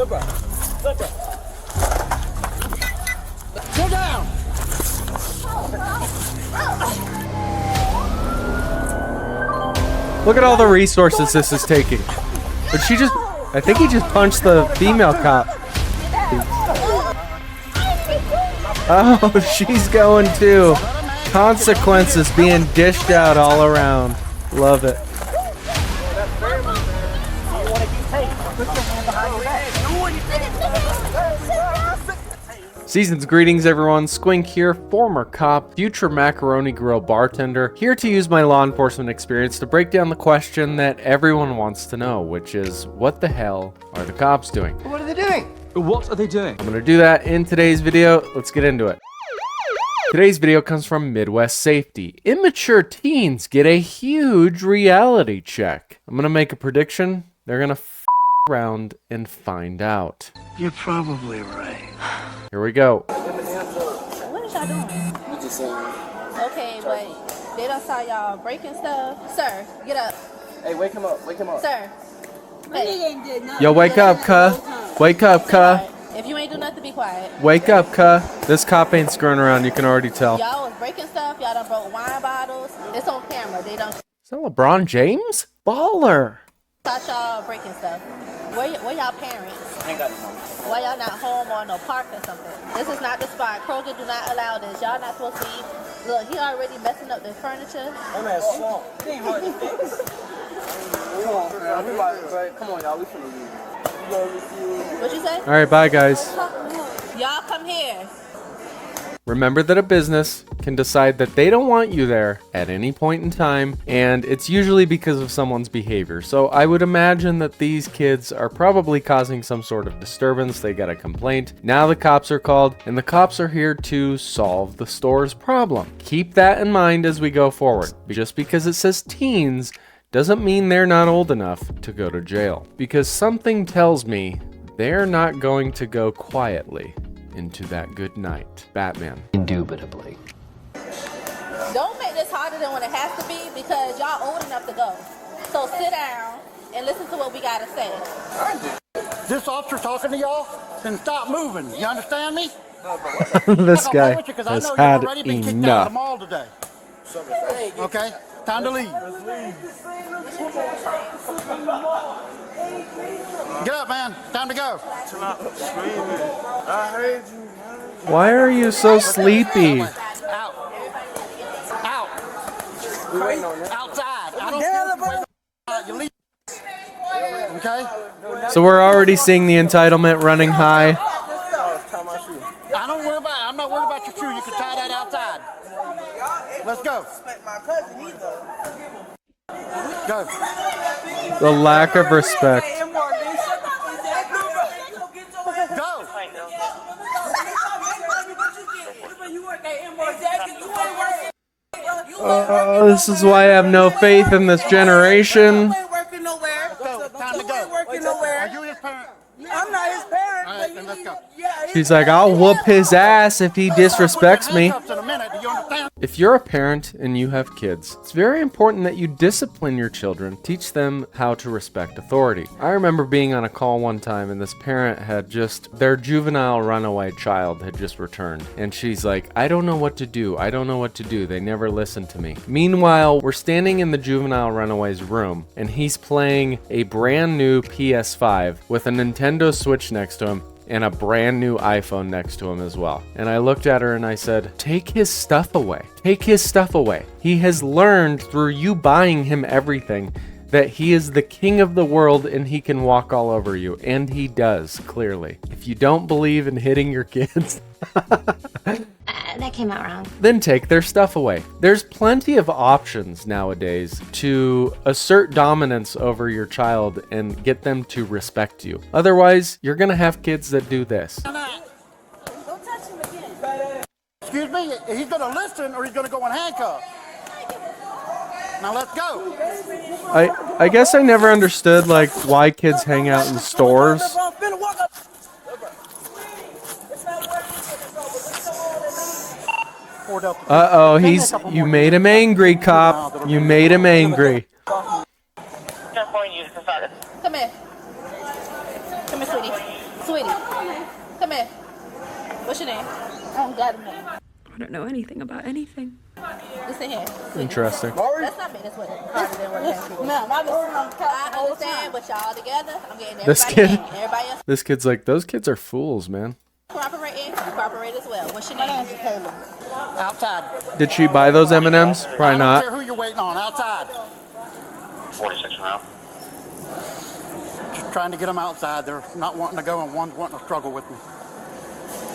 Sit down. Look at all the resources this is taking. But I think he just punched the female cop. Oh, she's going too. Consequences being dished out all around. Love it. Season's greetings, everyone. Squink here, former cop, future macaroni grill bartender, here to use my law enforcement experience to break down the question that everyone wants to know, which is, what the hell are the cops doing? What are they doing? What are they doing? I'm gonna do that in today's video. Let's get into it. Today's video comes from Midwest Safety. Immature teens get a huge reality check. I'm gonna make a prediction. They're gonna around and find out. You're probably right. Here we go. What is y'all doing? We just saying. Okay, but they don't saw y'all breaking stuff. Sir, get up. Hey, wake him up. Wake him up. Sir. Hey. Yo, wake up, cuh. Wake up, cuh. If you ain't do nothing, be quiet. Wake up, cuh. This cop ain't screwing around, you can already tell. Y'all was breaking stuff. Y'all done broke wine bottles. It's on camera. They don't Is that LeBron James? Baller. thought y'all breaking stuff. Where y'all parents? I ain't got no money. Why y'all not home or no park or something? This is not the spot. Kroger do not allow this. Y'all not supposed to be. Look, he already messing up the furniture. I'm at swamp. It ain't hard to fix. Come on, man. Come on, y'all. We finna leave. What you say? All right, bye, guys. Y'all come here. Remember that a business can decide that they don't want you there at any point in time, and it's usually because of someone's behavior. So I would imagine that these kids are probably causing some sort of disturbance. They got a complaint. Now the cops are called, and the cops are here to solve the store's problem. Keep that in mind as we go forward. Just because it says teens doesn't mean they're not old enough to go to jail, because something tells me they're not going to go quietly into that good night. Batman. Indubitably. Don't make this harder than what it has to be because y'all old enough to go. So sit down and listen to what we gotta say. This officer talking to y'all, then stop moving. You understand me? This guy I has know had you've already been kicked out of the enough. mall today. Okay, time to leave. Get up, man. Time to go. I heard you. Why are you so sleepy? Out. Out. We waiting on that. Outside. I don't care. You leave. Okay? So we're already seeing the entitlement running high. I don't worry about it. I'm not worried about your shoe. You can tie that outside. Let's go. Go. The lack of respect. Go. This is why I have no faith in this generation. Go. Time to go. Are you his parent? I'm not his parent. All right, then let's go. She's like, I'll whoop his ass if he disrespects me. Handcuffs in a minute. Do you understand? If you're a parent and you have kids, it's very important that you discipline your children, teach them how to respect authority. I remember being on a call one time and this parent had their juvenile runaway child had just returned. And she's like, I don't know what to do. I don't know what to do. They never listen to me. Meanwhile, we're standing in the juvenile runaway's room and he's playing a brand new PS5 with a Nintendo Switch next to him and a brand new iPhone next to him as well. And I looked at her and I said, take his stuff away. Take his stuff away. He has learned through you buying him everything that he is the king of the world and he can walk all over you. And he does, clearly. If you don't believe in hitting your kids, that came out wrong. then take their stuff away. There's plenty of options nowadays to assert dominance over your child and get them to respect you. Otherwise, you're gonna have kids that do this. Don't touch him again. Excuse me. He's going to listen or he's going to go in handcuffs. Now let's go. I guess I never understood like why kids hang out in stores. Uh-oh, you made him angry, cop. You made him angry. Come here. Come here, sweetie. Sweetie, come here. What's your name? I don't got a name. I don't know anything about anything. Listen here. Interesting. Let's not make this what harder than what it has to be. No, I understand, but y'all together, I'm getting everybody This kid, in. Everybody else this kid's like, those kids are fools, man. cooperating, you cooperate as well. What's your name? Outside. Did she buy those M&Ms? Probably I don't not. care who you're waiting on. Outside. 46 now. Just trying to get them outside. They're not wanting to go and one's wanting to struggle with me.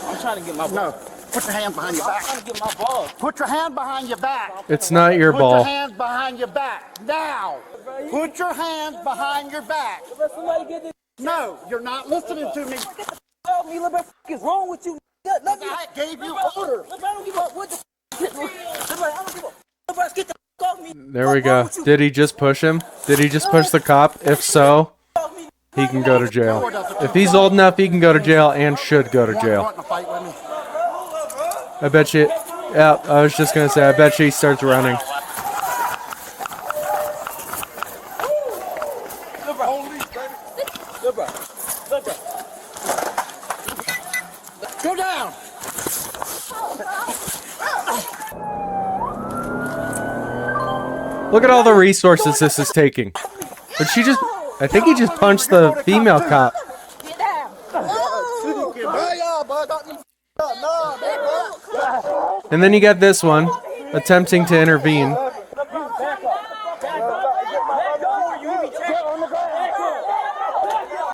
I'm trying to get my ball. No. Put your hands behind your I'm back. trying to get my ball. Put your hand behind your back. It's not your Put your ball. hands behind your back. Now. Put your hands behind your back. Somebody get this No, you're not listening to me. off me. What the f is wrong with you? I gave you order. I don't give up. What the f is wrong? I don't give up. Get the f off me. There we go. Did he just push him? Did he just push the cop? If so, he can go to jail. If he's old enough, he can go to jail and should go to jail. Wanting to fight with me. I bet you. Yeah, I was just gonna say, I bet you he starts running. Go down. Look at all the resources this is taking. But she just, I think he just punched the female cop. Get down. And then you got this one, attempting to intervene.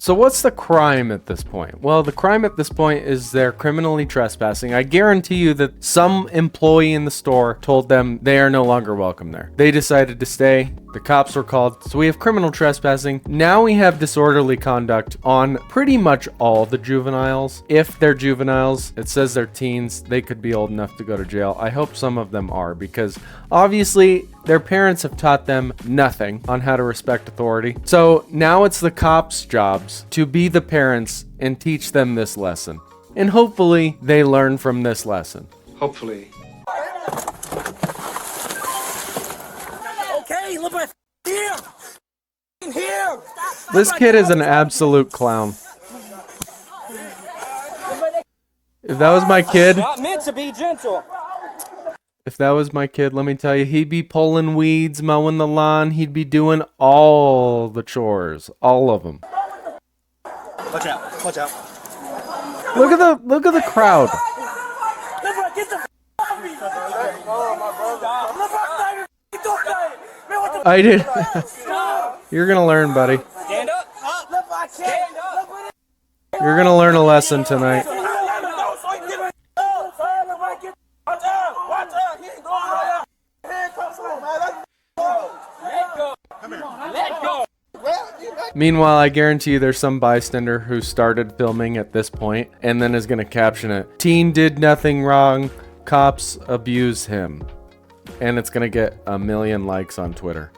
So what's the crime at this point? Well, the crime at this point is they're criminally trespassing. I guarantee you that some employee in the store told them they are no longer welcome there. They decided to stay. The cops were called. So we have criminal trespassing. Now we have disorderly conduct on pretty much all the juveniles. If they're juveniles, it says they're teens. They could be old enough to go to jail. I hope some of them are, because obviously their parents have taught them nothing on how to respect authority. So now it's the cops' jobs to be the parents and teach them this lesson. And hopefully they learn from this lesson. Hopefully. Okay, look at here. Here. This kid is an absolute clown. If that was my kid, Not meant to be gentle. if that was my kid, let me tell you, he'd be pulling weeds, mowing the lawn. He'd be doing all the chores, all of them. Watch out. Watch out. Look at the crowd. Get the f off me. Oh, my brother. I did. You're gonna learn, buddy. Stand up. Stand up. You're gonna learn a lesson tonight. Meanwhile, I guarantee you there's some bystander who started filming at this point and then is gonna caption it. Teen did nothing wrong. Cops abuse him. And it's gonna get 1 million likes on Twitter.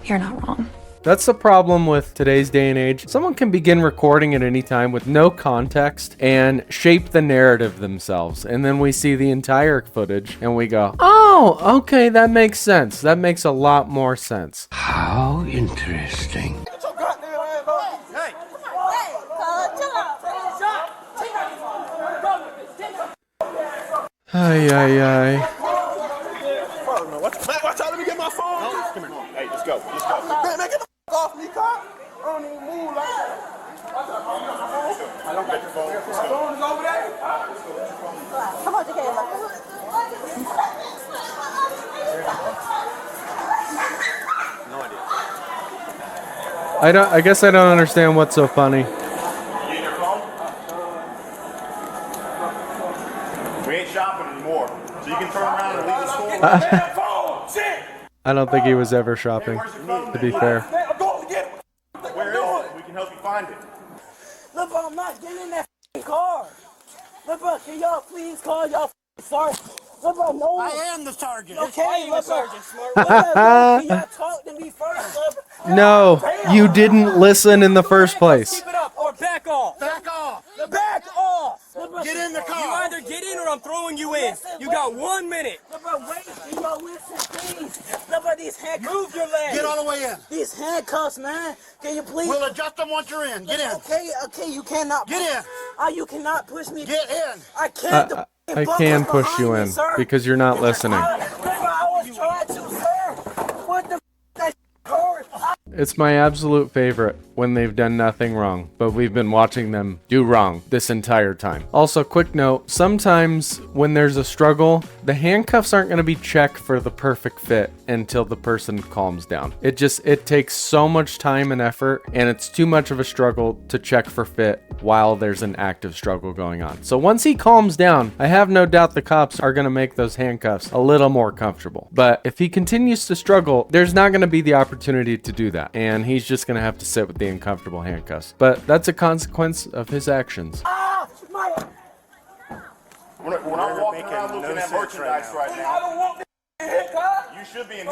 You're not wrong. That's the problem with today's day and age. Someone can begin recording at any time with no context and shape the narrative themselves. And then we see the entire footage and we go, oh, okay, that makes sense. That makes a lot more sense. How interesting. Ay, ay, ay. Watch out, let me get my phone. Come here. Hey, let's go. Let's go. Man, get the f off me, cop. I don't even move like that. I don't get your phone. Let's go. Phone is over there. Come on, Tequila. No idea. I guess I don't understand what's so funny. You get your phone? We ain't shopping anymore. So you can turn around and leave the store. I don't think he was ever shopping, to be fair. I'm going to get it. Where is it? We can help you find it. Look, bro, I'm not getting in that car. Look, bro, can y'all please call y'all sergeant? Look, bro, no one. I am the sergeant. Okay, look, bro. Can y'all talk to me first, look? No, you didn't listen in the first place. Keep it up or back off. Back off. Back off. Look, bro, Get in the car. You either get in or I'm throwing you in. You got 1 minute. Look, bro, wait. Can y'all listen, please? Look, bro, these handcuffs. Move your legs. Get all the way in. These handcuffs, man. Can you please? We'll adjust them once you're in. Get in. Okay, you cannot. Get in. You cannot push me. Get in. I can't. I can push you in because you're not listening. I was trying to, sir. What the that hurt? It's my absolute favorite when they've done nothing wrong, but we've been watching them do wrong this entire time. Also, quick note, sometimes when there's a struggle, the handcuffs aren't going to be checked for the perfect fit until the person calms down. It takes so much time and effort, and it's too much of a struggle to check for fit while there's an active struggle going on. So once he calms down, I have no doubt the cops are going to make those handcuffs a little more comfortable. But if he continues to struggle, there's not going to be the opportunity to do that, and he's just going to have to sit with the uncomfortable handcuffs. But that's a consequence of his actions. When I'm walking around looking at merchandise right now, you should be in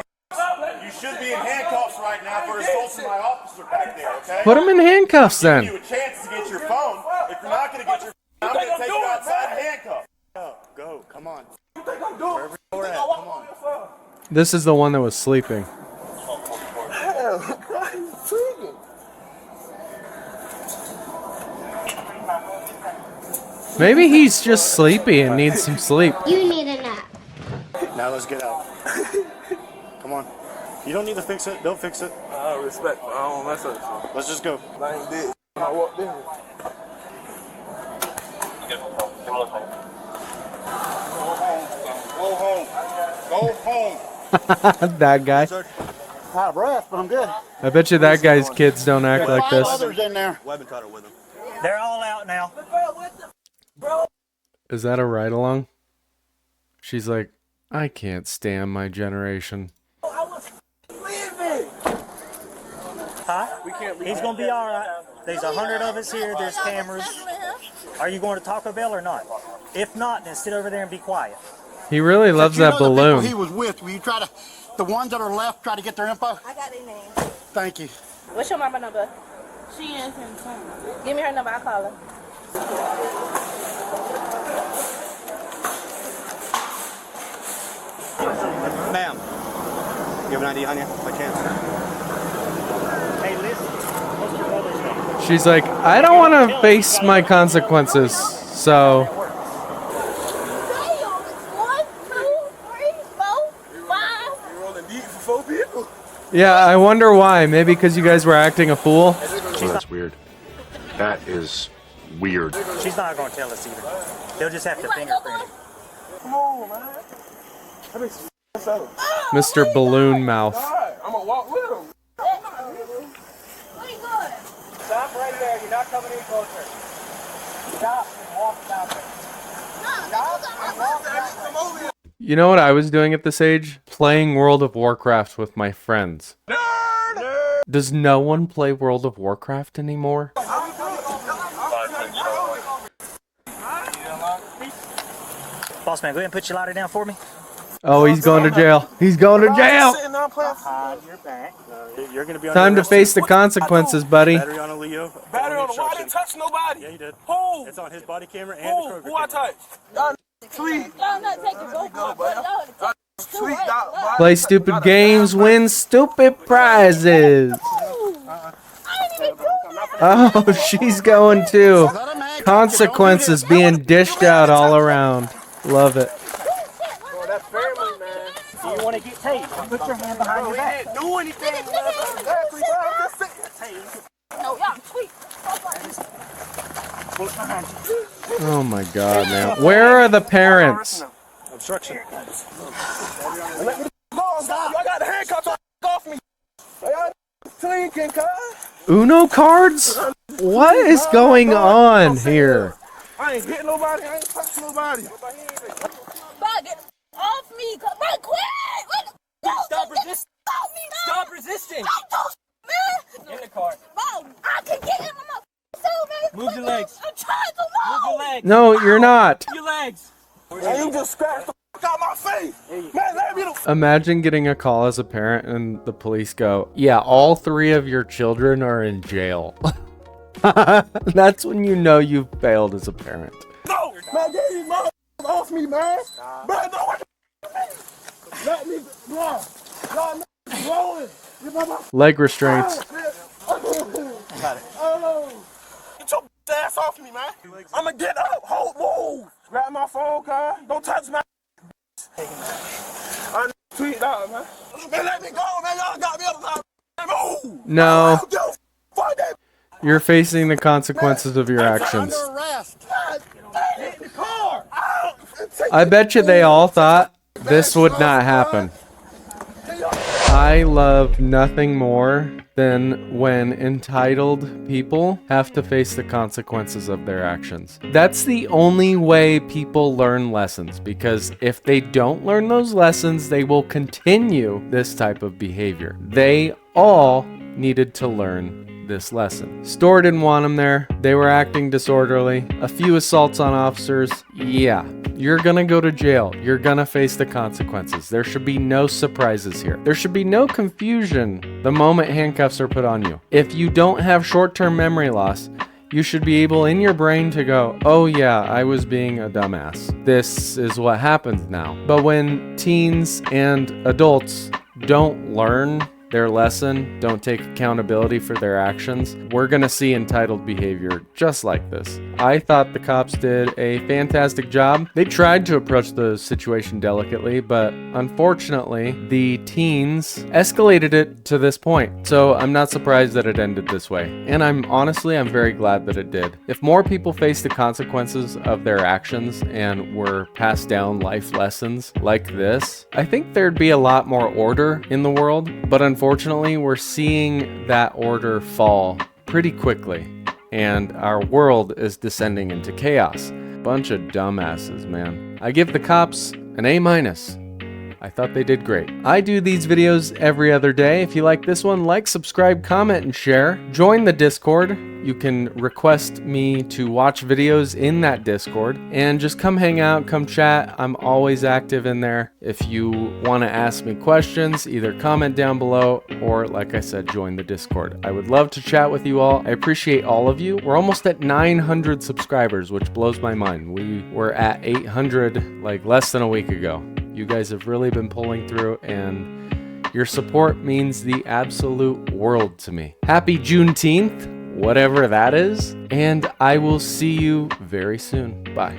handcuffs right now for assaulting my officer back there, okay? Put him in handcuffs then. Give you a chance to get your phone. If you're not going to get your phone, I'm going to take you outside and handcuff. Go, come on. You think I'm doing? Wherever you're at, come on. This is the one that was sleeping. Maybe he's just sleepy and needs some sleep. You need a nap. Now let's get out. Come on. You don't need to fix it. Don't fix it. Respect. I don't mess up. Let's just go. I ain't did. I walked in. Go home. That guy. Out of breath, but I'm good. I bet you that guy's kids don't act like this. Others in there. Webbing caught her with him. They're all out now. Is that a ride along? She's like, I can't stand my generation. I was leaving. Huh? He's gonna be all right. There's 100 of us here. There's cameras. Are you going to Taco Bell or not? If not, then sit over there and be quiet. He really loves that The balloon. people he was with, will you try to, the ones that are left, try to get their info? I got their name. Thank you. What's your mama number? She is in town. Give me her number, I'll call her. Ma'am, you have an ID on you by chance? Hey, listen. What's your mother's name? She's like, I don't want to face my consequences, so... 1, 2, 3, 4, 5. You're rolling deep for 4 people. Yeah, I wonder why. Maybe because you guys were acting a fool? Oh, that's weird. That is weird. She's not gonna tell us either. They'll just have to fingerprint it. Come on, man. Mr. Balloon Mouth. I'm gonna walk with him. Where you going? Stop right there. You're not coming any closer. Stop and walk down there. You know what I was doing at this age? Playing World of Warcraft with my friends. Nerd! Does no one play World of Warcraft anymore? Boss man, go ahead and put your lighter down for me. Oh, he's going to jail. He's going to jail! You're back. You're gonna be on Time to face the consequences, buddy. Battery on a Leo. Battery on the wall. I didn't touch nobody. Yeah, you did. Who? It's on his body camera and Who? the Kroger Who I camera. touched? Sweet. Y'all not taking both of them. Sweet. Play stupid games, win stupid prizes. Oh, she's going too. Consequences being dished out all around. Love it. That's family, man. Do you want to get taped? Put your hand behind your back. Didn't do anything. No, y'all sweet. Oh my god, man. Where are the parents? Obstruction. Y'all got the handcuffs off me. Y'all thinking, cuz? Uno cards? What is going on here? I ain't hitting nobody. I ain't touching nobody. Bro, get off me. Bro, quit. Stop resisting. Stop resisting. Man. In the car. Bro, I can get in my man. Move your legs. I'm trying to move. Move your legs. No, you're not. Your legs. And you just scratched the out my face. Man, let me the Imagine getting a call as a parent and the police go, yeah, all 3 of your children are in jail. That's when you know you've failed as a parent. No! Man, get these mother off me, man. Man, no, let me, bro. Rolling. Leg restraints. Get your ass off me, man. I'ma get up. Hold, move. Grab my phone, car. Don't touch my. I'm tweet out, man. Man, let me go, man. Y'all got me up. Move. No. Fuck that. You're facing the consequences of your actions. Under arrest. Get in the car. I bet you they all thought this would not happen. I love nothing more than when entitled people have to face the consequences of their actions. That's the only way people learn lessons, because if they don't learn those lessons, they will continue this type of behavior. They all needed to learn this lesson. Store didn't want them there. They were acting disorderly. A few assaults on officers. Yeah, you're gonna go to jail. You're gonna face the consequences. There should be no surprises here. There should be no confusion the moment handcuffs are put on you. If you don't have short-term memory loss, you should be able in your brain to go, oh yeah, I was being a dumbass. This is what happens now. But when teens and adults don't learn their lesson, don't take accountability for their actions, we're gonna see entitled behavior just like this. I thought the cops did a fantastic job. They tried to approach the situation delicately, but unfortunately, the teens escalated it to this point. So I'm not surprised that it ended this way. And I'm very glad that it did. If more people faced the consequences of their actions and were passed down life lessons like this, I think there'd be a lot more order in the world, but unfortunately, we're seeing that order fall pretty quickly, and our world is descending into chaos. Bunch of dumbasses, man. I give the cops an A-. I thought they did great. I do these videos every other day. If you like this one, like, subscribe, comment, and share. Join the Discord. You can request me to watch videos in that Discord, and just come hang out, come chat. I'm always active in there. If you want to ask me questions, either comment down below or, like I said, join the Discord. I would love to chat with you all. I appreciate all of you. We're almost at 900 subscribers, which blows my mind. We were at 800 like less than a week ago. You guys have really been pulling through, and your support means the absolute world to me. Happy Juneteenth, whatever that is, and I will see you very soon. Bye.